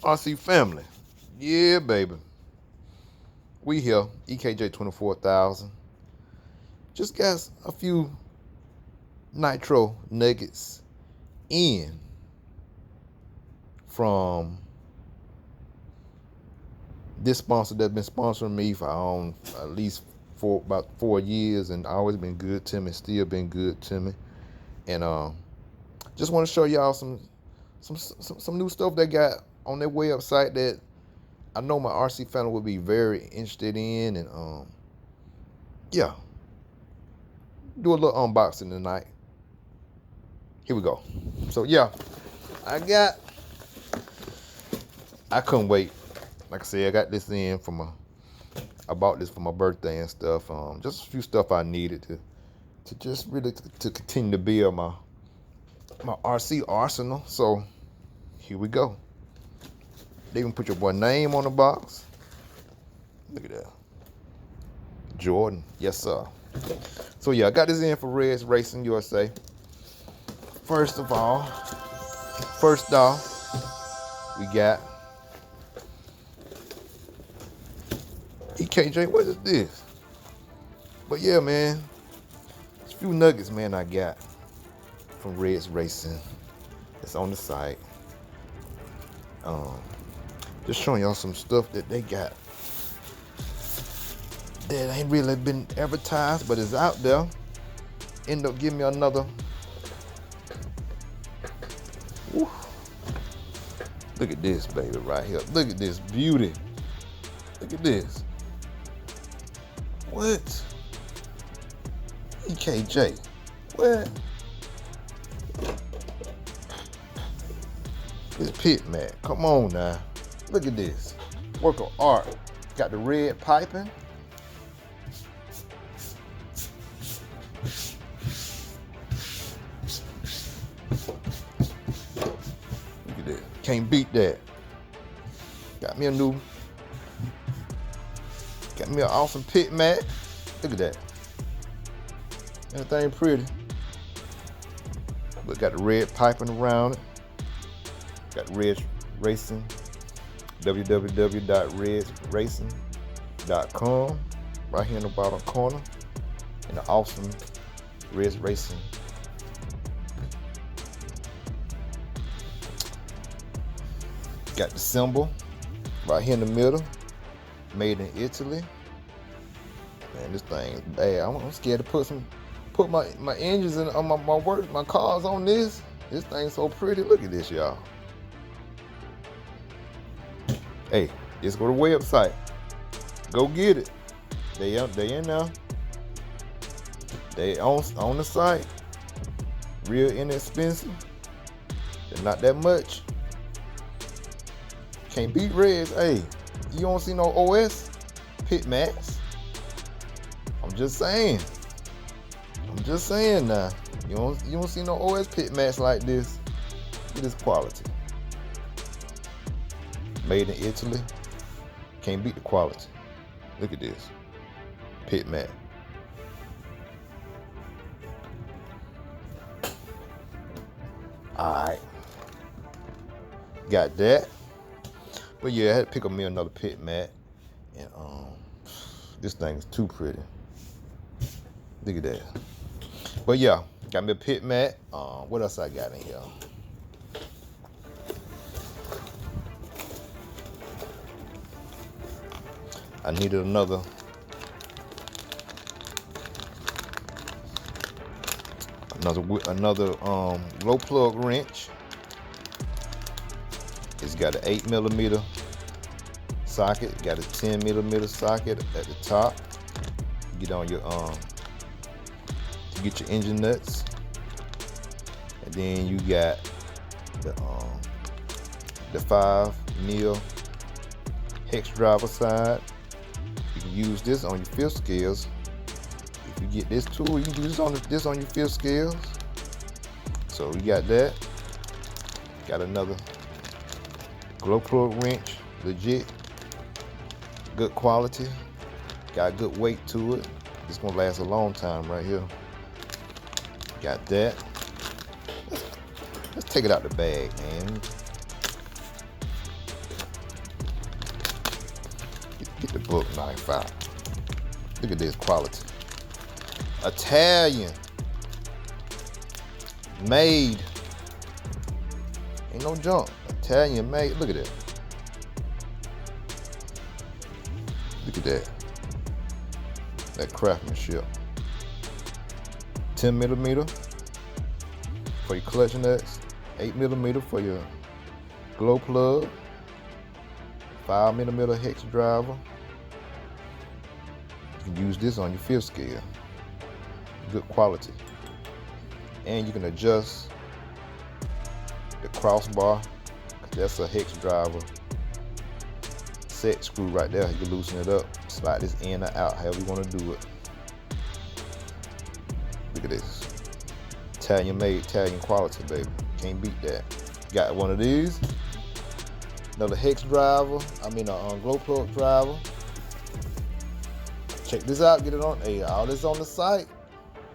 RC family. Yeah, baby. We here. EKJ 24,000. Just got a few nitro nuggets in from this sponsor that's been sponsoring me for at least for about 4 years, and always been good to me, still been good to me. And just want to show y'all some new stuff they got on their website that I know my RC family would be very interested in. And yeah, do a little unboxing tonight. Here we go. So yeah, I couldn't wait. Like I said, I got this in I bought this for my birthday and stuff. Just a few stuff I needed to just really to continue to build my RC arsenal. So here we go. They even put your boy name on the box. Look at that. Jordan. Yes, sir. So yeah, I got this in for Reds Racing USA. First off, we got EKJ. What is this? But yeah, man, it's a few nuggets, man, I got from Reds Racing. It's on the site. Just showing y'all some stuff that they got that ain't really been advertised, but it's out there. End up giving me another. Woo. Look at this, baby, right here. Look at this beauty. Look at this. What? EKJ. What? This pit mat. Come on now. Look at this. Work of art. Got the red piping. Look at that. Can't beat that. Got me an awesome pit mat. Look at that. Everything pretty. But got the red piping around it. Got Reds Racing. www.redsracing.com. Right here in the bottom corner. And the awesome Reds Racing. Got the symbol right here in the middle. Made in Italy. Man, this thing, damn, I'm scared to put my engines in on my cars on this. This thing's so pretty. Look at this, y'all. Hey, just go to the website. Go get it. They in now. They on the site. Real inexpensive. They're not that much. Can't beat Reds. Hey, you don't see no OS pit mats. I'm just saying now. You don't see no OS pit mats like this. Look at this quality. Made in Italy. Can't beat the quality. Look at this. Pit mat. Alright. Got that. But yeah, I had to pick up me another pit mat. And this thing is too pretty. Look at that. But yeah, got me a pit mat. What else I got in here? I needed another glow plug wrench. It's got an 8mm socket, got a 10mm socket at the top. Get on your to get your engine nuts, and then you got the 5mm hex driver side. You can use this on your fifth scales. If you get this tool, you can use this on your fifth scales. So we got that. Got another glow plug wrench, legit, good quality, got good weight to it. It's gonna last a long time right here. Got that. Let's take it out the bag, man. Alright, fine. Look at this quality. Italian. Made. Ain't no junk. Italian made. Look at that. Look at that. That craftsmanship. 10 millimeter for your clutch nuts. 8 millimeter for your glow plug. 5 millimeter hex driver. You can use this on your fifth scale. Good quality. And you can adjust the crossbar, because that's a hex driver set screw right there. You can loosen it up, slide this in or out, however you want to do it. Look at this. Italian made, Italian quality, baby. Can't beat that. Got one of these. Another hex driver. I mean a glow plug driver. Check this out. Get it on. Hey, all this on the site.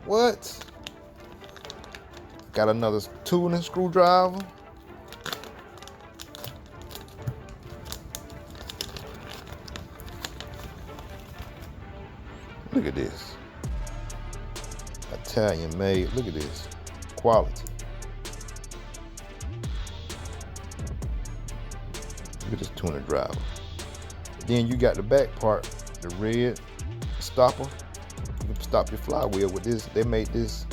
What? Got another tuning screwdriver. Look at this. Italian made. Look at this. Quality. Look at this tuner driver. Then you got the back part, the red stopper. You can stop your flywheel with this. They made this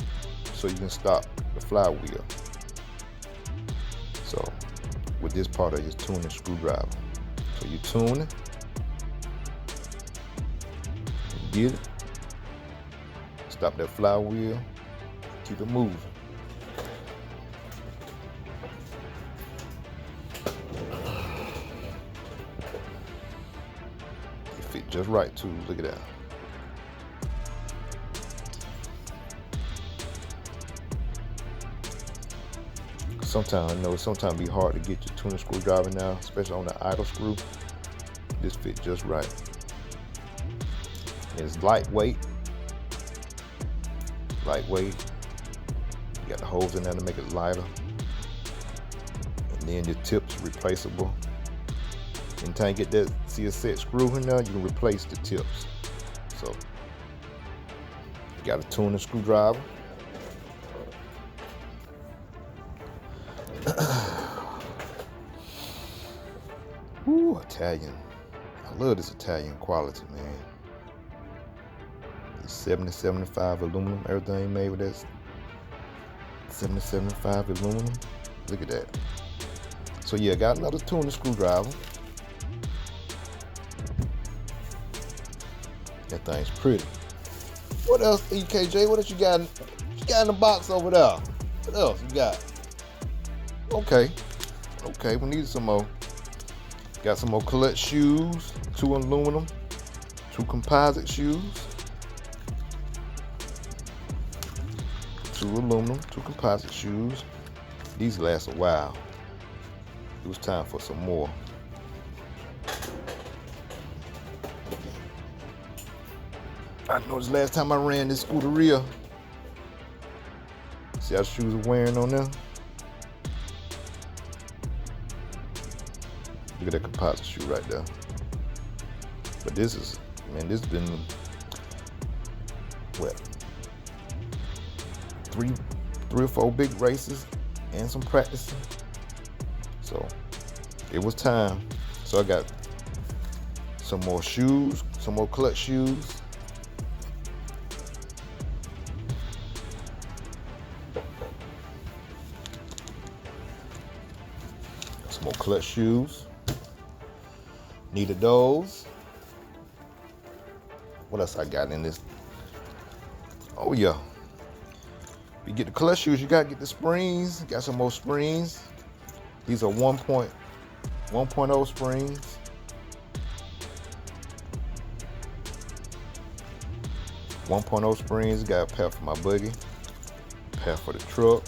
so you can stop the flywheel. So with this part of your tuning screwdriver. So you tune it. You get it. Stop that flywheel. Keep it moving. It fit just right too. Look at that. Sometimes be hard to get your tuning screwdriver now, especially on the idle screw. This fit just right. It's lightweight. Lightweight. You got the holes in there to make it lighter. And then your tips replaceable. Anytime you get that, see a set screw in there, you can replace the tips. So you got a tuning screwdriver. Ooh, Italian. I love this Italian quality, man. It's 7075 aluminum. Everything made with that 7075 aluminum. Look at that. So yeah, got another tuning screwdriver. That thing's pretty. What else, EKJ? What else you got? You got in the box over there? What else you got? Okay, we need some more. Got some more clutch shoes, 2 aluminum, 2 composite shoes. 2 aluminum, 2 composite shoes. These last a while. It was time for some more. I noticed last time I ran this Scuderia. See how the shoes are wearing on there? Look at that composite shoe right there. But this is, man, this has been, what, 3 or 4 big races and some practicing. So it was time. So I got some more shoes, some more clutch shoes. Some more clutch shoes. Needed those. What else I got in this? Oh yeah. You get the clutch shoes, you gotta get the springs. Got some more springs. These are 1.0 springs. Springs. Got a pair for my buggy, a pair for the truck.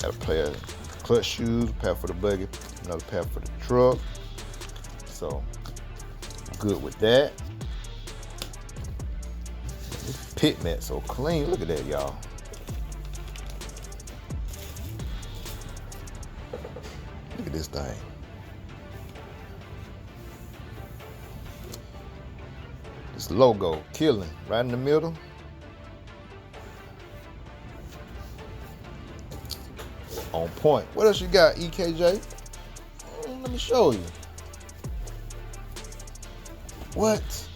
Got a pair of clutch shoes, a pair for the buggy, another pair for the truck. So good with that. This pit mat so clean. Look at that, y'all. Look at this thing. This logo, killing, right in the middle. On point. What else you got, EKJ? Let me show you. What?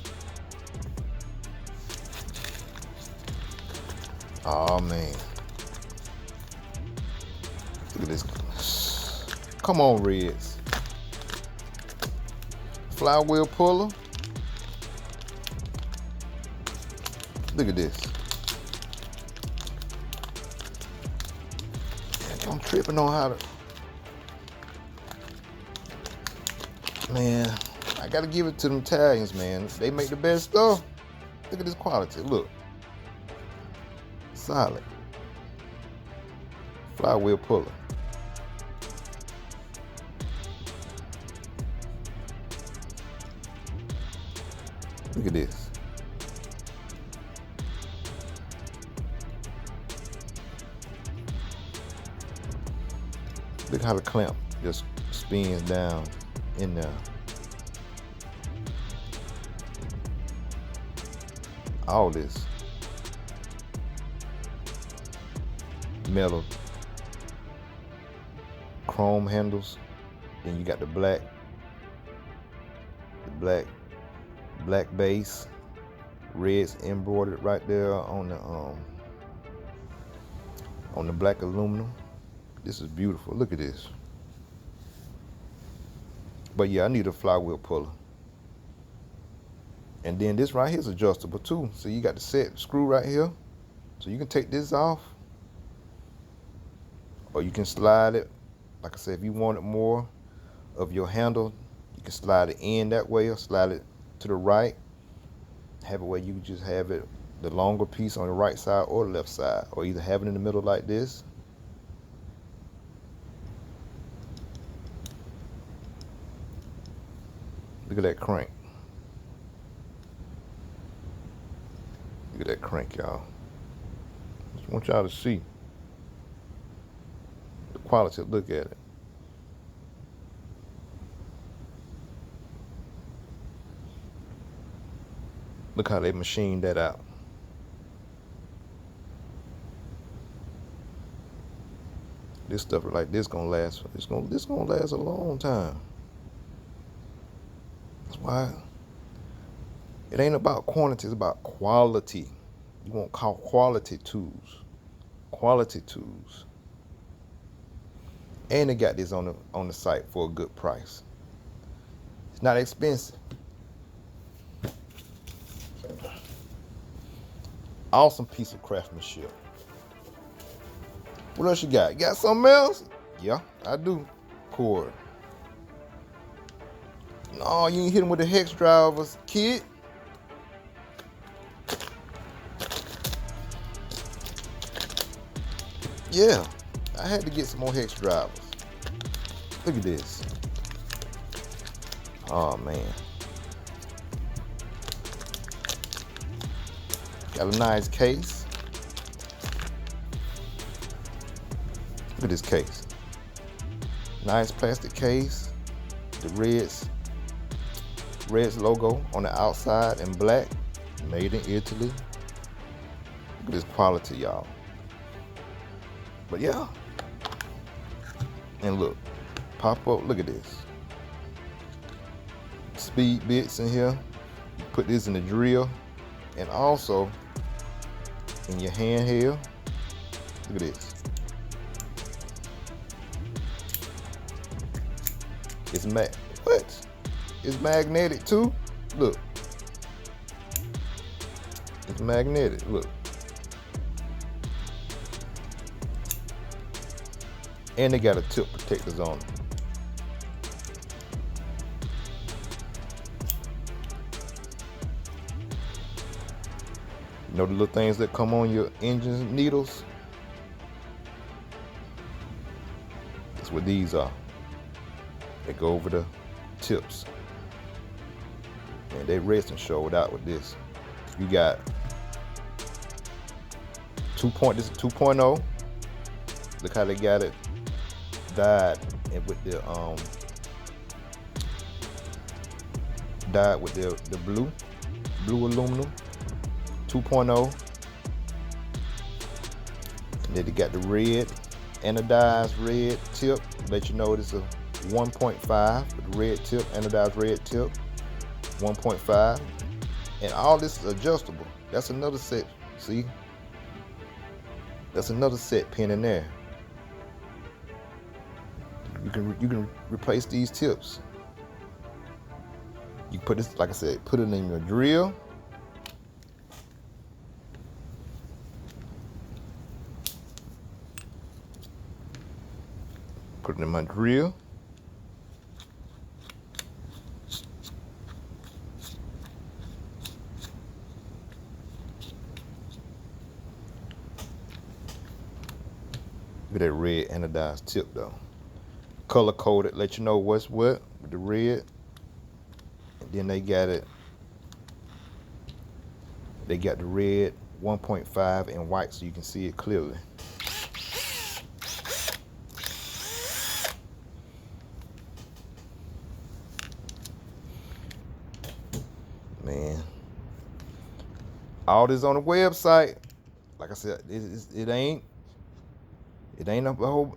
Oh man. Look at this. Come on, Reds. Flywheel puller. Look at this. I'm tripping on how to. Man, I gotta give it to them Italians, man. They make the best stuff. Look at this quality. Look. Solid. Flywheel puller. Look at this. Look how the clamp just spins down in there. All this metal chrome handles. Then you got the black base, reds embroidered right there on the black aluminum. This is beautiful. Look at this. But yeah, I need a flywheel puller. And then this right here is adjustable too. So you got the set screw right here. So you can take this off, or you can slide it. Like I said, if you wanted more of your handle, you can slide it in that way or slide it to the right. Have it where you can just have it, the longer piece on the right side or the left side, or either have it in the middle like this. Look at that crank. Look at that crank, y'all. Just want y'all to see the quality. Look at it. Look how they machined that out. This stuff like this gonna last. This gonna last a long time. That's why it ain't about quantity, it's about quality. You want quality tools. Quality tools. And they got this on the site for a good price. It's not expensive. Awesome piece of craftsmanship. What else you got? You got something else? Yeah, I do. Cord. No, you ain't hit him with the hex drivers, kid. Yeah, I had to get some more hex drivers. Look at this. Oh man. Got a nice case. Look at this case. Nice plastic case. The Reds logo on the outside in black. Made in Italy. Look at this quality, y'all. But yeah. And look. Pop up. Look at this. Speed bits in here. You put this in the drill. And also in your handheld. Look at this. It's It's magnetic too. Look. It's magnetic. Look. And they got a tip protectors on them. You know the little things that come on your engine needles? That's what these are. They go over the tips. And they rest and show it out with this. You got this is 2.0. Look how they got it dyed and with the blue aluminum 2.0. And then they got the red, anodized red tip. Let you know it's a 1.5 with the red tip, anodized red tip, 1.5. And all this is adjustable. That's another set. See? That's another set pin in there. You can replace these tips. You put this, like I said, put it in your drill. Put it in my drill. Look at that red anodized tip though. Color coded, let you know what's what with the red. And then they got the red 1.5 in white so you can see it clearly. Man, all this on the website. Like I said, it ain't a whole,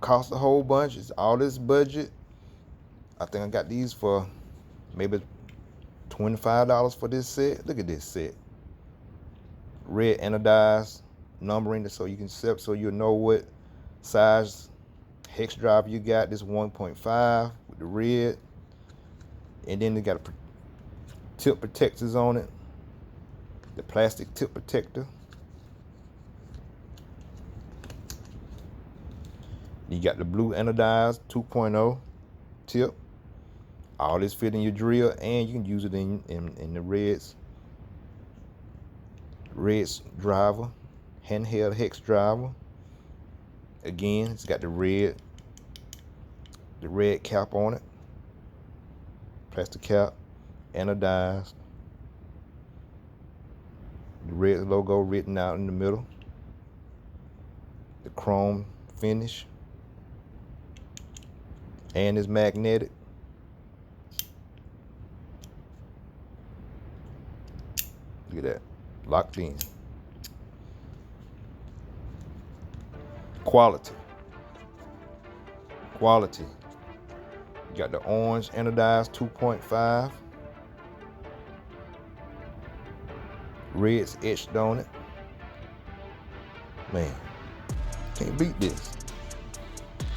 cost a whole bunch. It's all this budget. I think I got these for maybe $25 for this set. Look at this set. Red anodized numbering so you can set, so you'll know what size hex drive you got. This 1.5 with the red. And then they got tip protectors on it. The plastic tip protector. You got the blue anodized 2.0 tip. All this fit in your drill, and you can use it in the reds driver, handheld hex driver. Again, it's got the red cap on it, plastic cap, anodized, the red logo written out in the middle, the chrome finish, and it's magnetic. Look at that, locked in. Quality. You got the orange anodized 2.5. Red's etched on it. Man, can't beat this.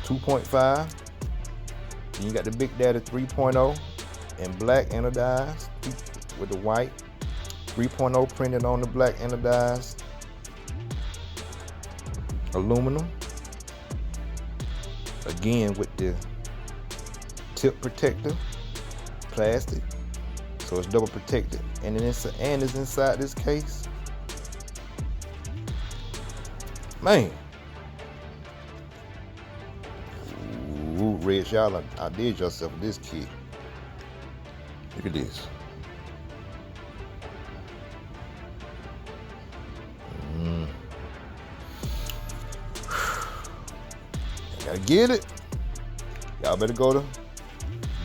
2.5. Then you got the Big Daddy 3.0 and black anodized with the white. 3.0 printed on the black anodized aluminum. Again with the tip protector, plastic, so it's double protected, and it's inside this case. Man, ooh, Reds, y'all outdid yourself with this kit. Look at this. Gotta get it. Y'all better go to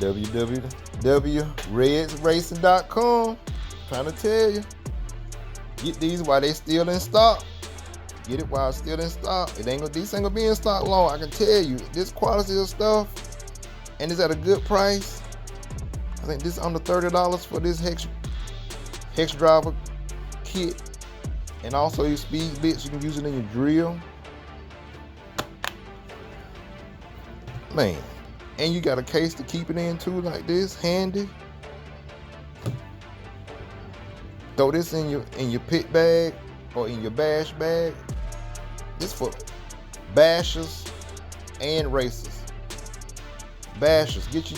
www.redsracing.com. Trying to tell you. Get these while they still in stock. Get it while it's still in stock. These ain't gonna be in stock long. I can tell you. This quality of stuff, and it's at a good price. I think this is under $30 for this hex driver kit. And also your speed bits, you can use it in your drill. Man, and you got a case to keep it in too, like this, handy. Throw this in your pit bag or in your bash bag. This for bashers and racers. Bashers, get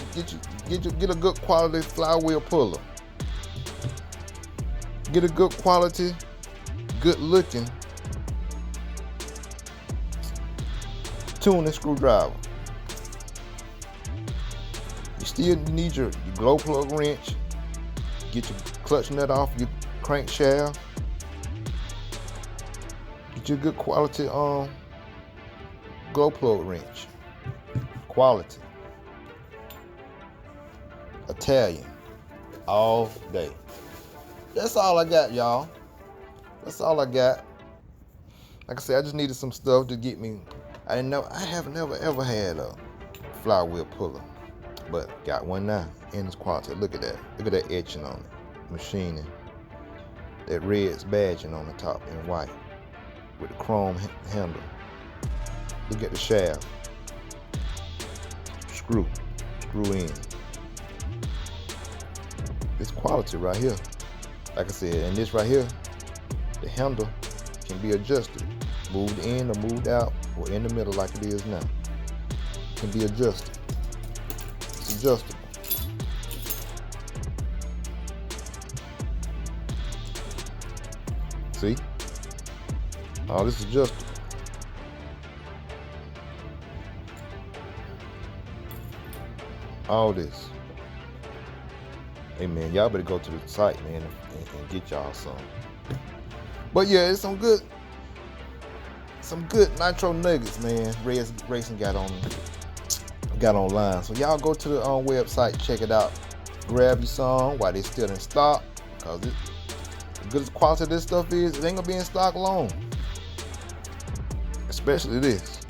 a good quality flywheel puller. Get a good quality, good looking tuning screwdriver. You still need your glow plug wrench. Get your clutch nut off your crankshaft. Get your good quality glow plug wrench. Quality. Italian. All day. that's all I got, y'all. That's all I got. Like I said, I just needed some stuff to get me. I have never ever had a flywheel puller, but got one now in its quality. Look at that. Look at that etching on it, machining. That red's badging on the top in white with the chrome handle. Look at the shaft. Screw in. It's quality right here. Like I said, and this right here, the handle can be adjusted, moved in or moved out, or in the middle like it is now. It can be adjusted. It's adjustable. See? All this is adjustable. All this. Hey man, y'all better go to the site, man, and get y'all some. But yeah, it's some good nitro nuggets, man. Reds Racing got online. So y'all go to the website, check it out, grab you some while they still in stock. Cause as good as quality of this stuff is, it ain't gonna be in stock long. Especially this.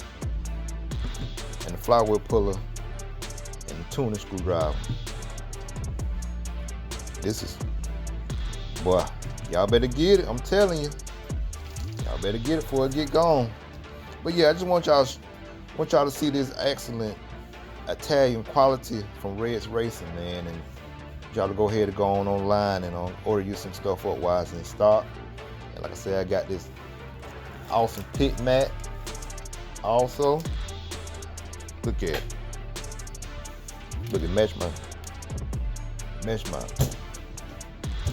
And the flywheel puller and the tuning screwdriver. This is, boy, y'all better get it. I'm telling you, y'all better get it before it get gone. But yeah, I just want y'all to see this excellent Italian quality from Reds Racing, man, and y'all to go ahead and go on online and order you some stuff up while it's in stock. And like I said, I got this awesome pit mat. Also, look at it. Look at mesh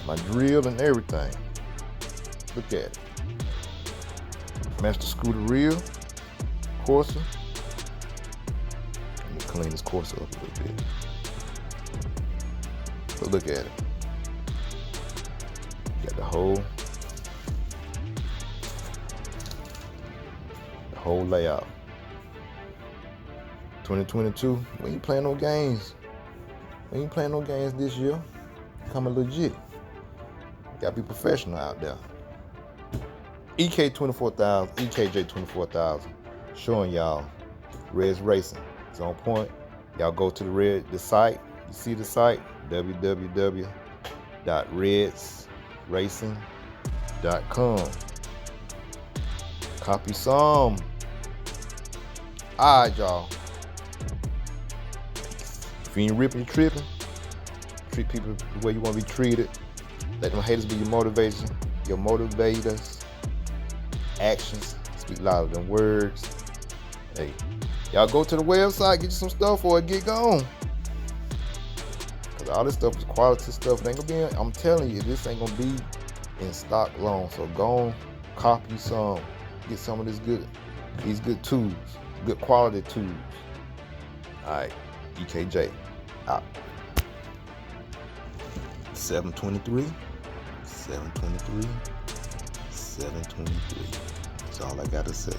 my drill and everything. Look at it. Match the screw to reel, courser. Let me clean this courser up a little bit. But look at it. Got the whole layout. 2022, we ain't playing no games. We ain't playing no games this year. Coming legit. Gotta be professional out there. EK 24,000, EKJ 24,000, showing y'all Reds Racing. It's on point. Y'all go to the site. You see the site, www.redsracing.com. Copy some. Alright, y'all. If you ain't ripping, you tripping. Treat people the way you want to be treated. Let them haters be your motivation, your motivators. Actions speak louder than words. Hey, y'all go to the website, get you some stuff or get gone. Cause all this stuff is quality stuff. It ain't gonna be I'm telling you, this ain't gonna be in stock long. So go on, copy some, get some of these good tools, good quality tools. Alright, EKJ out. 723. That's all I gotta say.